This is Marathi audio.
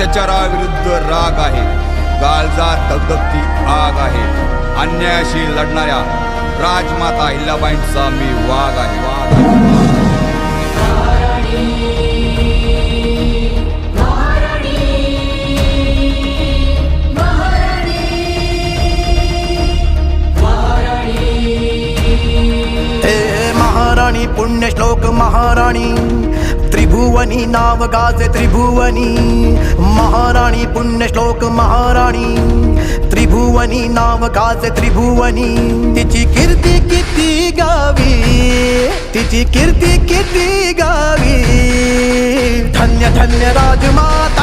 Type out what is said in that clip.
अत्याचाराविरुद्ध राग आहे, काळजात दगदगती आग आहे. अन्यायाशी लढणाऱ्या राजमाता अहिल्याबाईंचा मी वाघ आहे. महाराणी पुण्यश्लोक महाराणी, त्रिभुवनी नाव गाजे त्रिभुवनी. महाराणी पुण्यश्लोक महाराणी, त्रिभुवनी नाव गाजे त्रिभुवनी. तिची कीर्ती किती गावी, तिची कीर्ती किती गावी. धन्य धन्य राजमाता